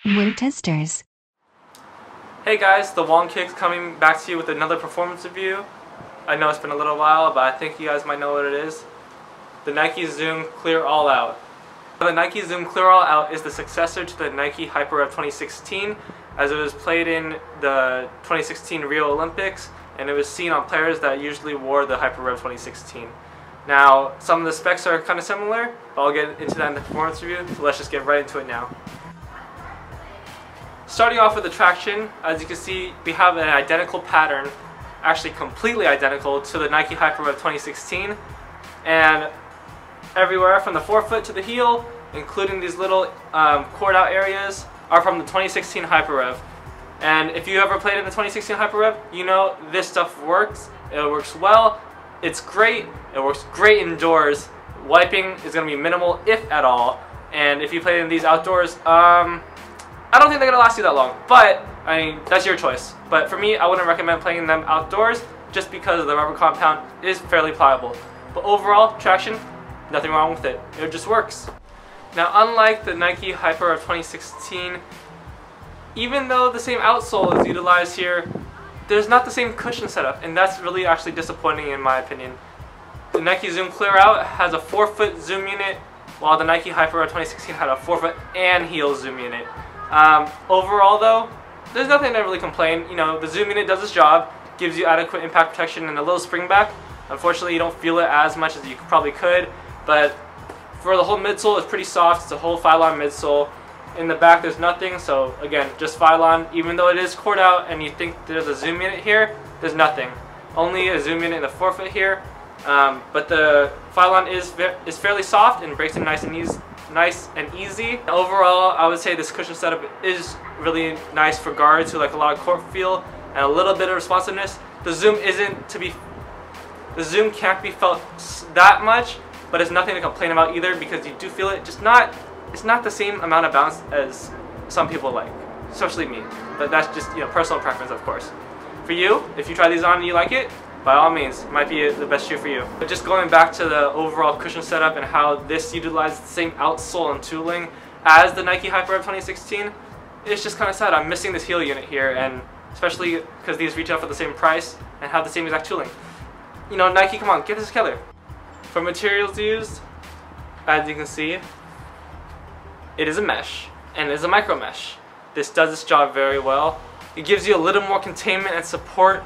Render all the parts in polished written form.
Wood testers. Hey guys, TheWongKicks coming back to you with another performance review. I know it's been a little while, but I think you guys might know what it is. The Nike Zoom Clear All Out. The Nike Zoom Clear All Out is the successor to the Nike HyperRev 2016, as it was played in the 2016 Rio Olympics, and it was seen on players that usually wore the HyperRev 2016. Now, some of the specs are kind of similar, but I'll get into that in the performance review, so let's just get right into it now. Starting off with the traction, as you can see, we have an identical pattern, actually completely identical to the Nike HyperRev 2016, and everywhere from the forefoot to the heel, including these little cord out areas, are from the 2016 HyperRev. And if you ever played in the 2016 HyperRev, you know this stuff works. It works well. It's great. It works great indoors. Wiping is going to be minimal, if at all. And if you play in these outdoors, I don't think they're going to last you that long. But, I mean, that's your choice. But for me, I wouldn't recommend playing them outdoors just because the rubber compound is fairly pliable. But overall, traction, nothing wrong with it. It just works. Now, unlike the Nike HyperRev 2016, even though the same outsole is utilized here, there's not the same cushion setup, and that's really actually disappointing in my opinion. The Nike Zoom Clear Out has a 4-foot zoom unit, while the Nike HyperRev 2016 had a 4-foot and heel zoom unit. Overall though, there's nothing to really complain. You know, the zoom unit does its job, gives you adequate impact protection and a little spring back. Unfortunately, you don't feel it as much as you probably could, but for the whole midsole, it's pretty soft. It's a whole Phylon midsole. In the back, there's nothing, so again, just Phylon. Even though it is cord out and you think there's a zoom unit here, there's nothing. Only a zoom unit in the forefoot here, but the Phylon is fairly soft and breaks in nice and easy. Overall, I would say this cushion setup is really nice for guards who like a lot of court feel and a little bit of responsiveness. The zoom can't be felt that much, but it's nothing to complain about either because you do feel it. It's not the same amount of bounce as some people like, especially me. But that's just, you know, personal preference, of course. For you, if you try these on and you like it, by all means, it might be the best shoe for you. But just going back to the overall cushion setup and how this utilizes the same outsole and tooling as the Nike HyperRev 2016, it's just kind of sad. I'm missing this heel unit here, and especially because these retail for the same price and have the same exact tooling. You know, Nike, come on, get this together. For materials used, as you can see, it is a mesh, and it is a micro mesh. This does its job very well. It gives you a little more containment and support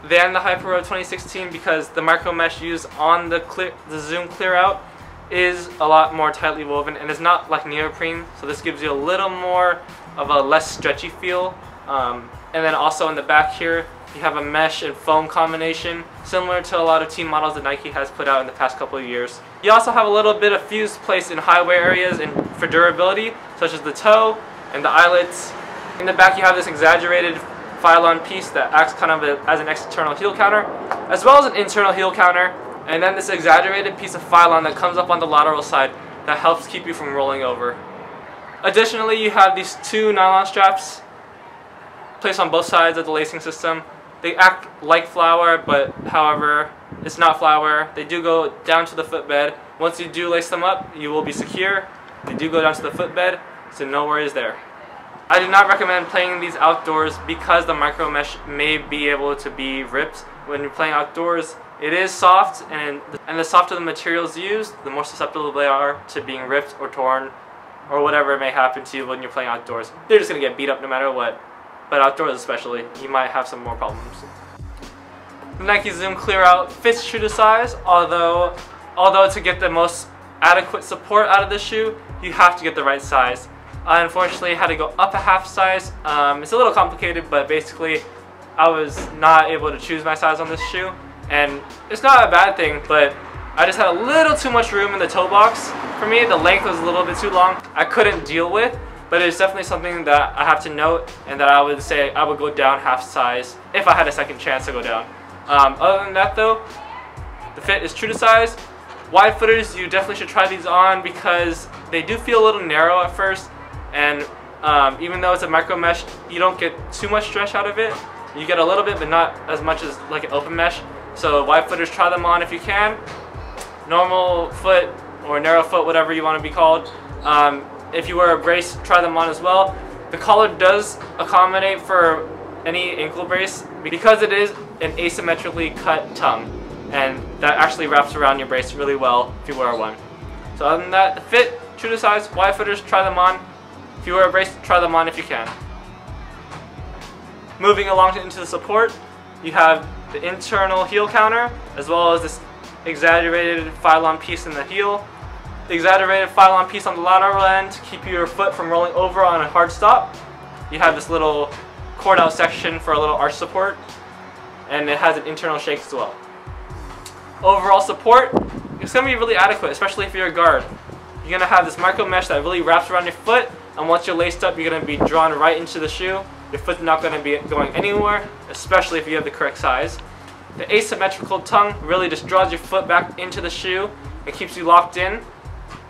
than the HyperRev 2016 because the micro mesh used on the Zoom Clear Out is a lot more tightly woven and it's not like neoprene, so this gives you a little more of a less stretchy feel. And then also in the back here, you have a mesh and foam combination, similar to a lot of team models that Nike has put out in the past couple of years. You also have a little bit of fuse placed in high wear areas and for durability, such as the toe and the eyelets. In the back you have this exaggerated Phylon piece that acts kind of as an external heel counter, as well as an internal heel counter, and then this exaggerated piece of Phylon that comes up on the lateral side that helps keep you from rolling over. Additionally, you have these two nylon straps placed on both sides of the lacing system. They act like flour, but however, it's not flour. They do go down to the footbed. Once you do lace them up, you will be secure. They do go down to the footbed, so no worries there. I do not recommend playing these outdoors because the micro mesh may be able to be ripped when you're playing outdoors. It is soft, and the softer the materials used, the more susceptible they are to being ripped or torn or whatever may happen to you when you're playing outdoors. They're just going to get beat up no matter what. But outdoors especially, you might have some more problems. The Nike Zoom Clear Out fits true to size, although to get the most adequate support out of this shoe, you have to get the right size. I unfortunately had to go up a half size. It's a little complicated, but basically I was not able to choose my size on this shoe. And it's not a bad thing, but I just had a little too much room in the toe box. For me, the length was a little bit too long. I couldn't deal with. But it's definitely something that I have to note, and that I would say I would go down half size if I had a second chance to go down. Other than that though, the fit is true to size. Wide footers, you definitely should try these on because they do feel a little narrow at first, and even though it's a micro mesh, you don't get too much stretch out of it. You get a little bit, but not as much as like an open mesh. So wide footers, try them on if you can. Normal foot or narrow foot, whatever you want to be called. If you wear a brace, try them on as well. The collar does accommodate for any ankle brace because it is an asymmetrically cut tongue, and that actually wraps around your brace really well if you wear one. So other than that, the fit, true to size, wide footers, try them on. If you wear a brace, try them on if you can. Moving along into the support, you have the internal heel counter as well as this exaggerated phylon piece in the heel. The exaggerated phylon piece on the lateral end to keep your foot from rolling over on a hard stop. You have this little cord out section for a little arch support, and it has an internal shake as well. Overall support, it's going to be really adequate, especially if you're a guard. You're going to have this micro mesh that really wraps around your foot, and once you're laced up, you're going to be drawn right into the shoe. Your foot's not going to be going anywhere, especially if you have the correct size. The asymmetrical tongue really just draws your foot back into the shoe and keeps you locked in.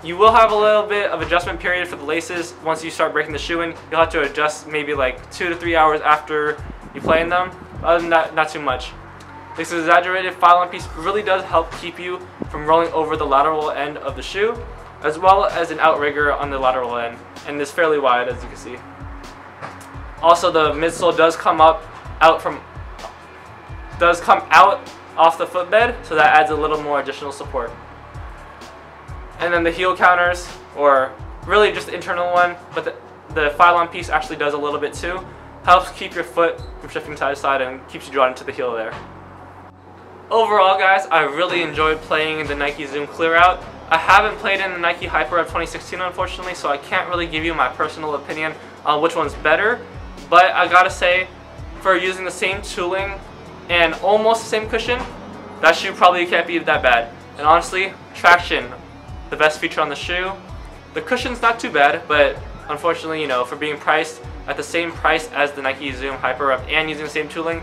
You will have a little bit of adjustment period for the laces. Once you start breaking the shoe in, you'll have to adjust maybe like 2 to 3 hours after you play in them. Other than that, not too much. This exaggerated phylon piece really does help keep you from rolling over the lateral end of the shoe, as well as an outrigger on the lateral end, and it's fairly wide as you can see. Also, the midsole does come out off the footbed, so that adds a little more additional support. And then the heel counters, or really just the internal one, but the phylon piece actually does a little bit too. Helps keep your foot from shifting side to side and keeps you drawn into the heel there. Overall guys, I really enjoyed playing in the Nike Zoom Clear Out. I haven't played in the Nike Hyper Rev 2016 unfortunately, so I can't really give you my personal opinion on which one's better. But I gotta say, for using the same tooling and almost the same cushion, that shoe probably can't be that bad. And honestly, traction, the best feature on the shoe. The cushion's not too bad, but unfortunately, you know, for being priced at the same price as the Nike Zoom Hyper Rev and using the same tooling,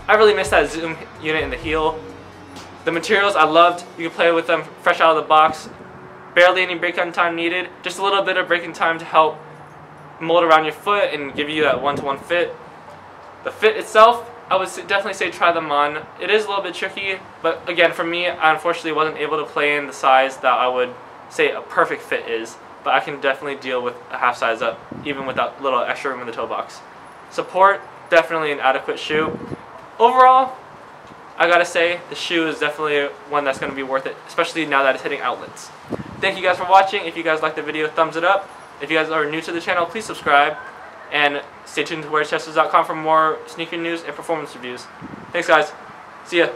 I really miss that Zoom unit in the heel. The materials I loved. You could play with them fresh out of the box. Barely any break-in time needed. Just a little bit of break-in time to help mold around your foot and give you that one-to-one fit. The fit itself, I would definitely say try them on. It is a little bit tricky, but again, for me, I unfortunately wasn't able to play in the size that I would say a perfect fit is, but I can definitely deal with a half size up, even with that little extra room in the toe box. Support, definitely an adequate shoe. Overall, I gotta say, the shoe is definitely one that's gonna be worth it, especially now that it's hitting outlets. Thank you guys for watching. If you guys liked the video, thumbs it up. If you guys are new to the channel, please subscribe. And stay tuned to weartesters.com for more sneaker news and performance reviews. Thanks guys. See ya.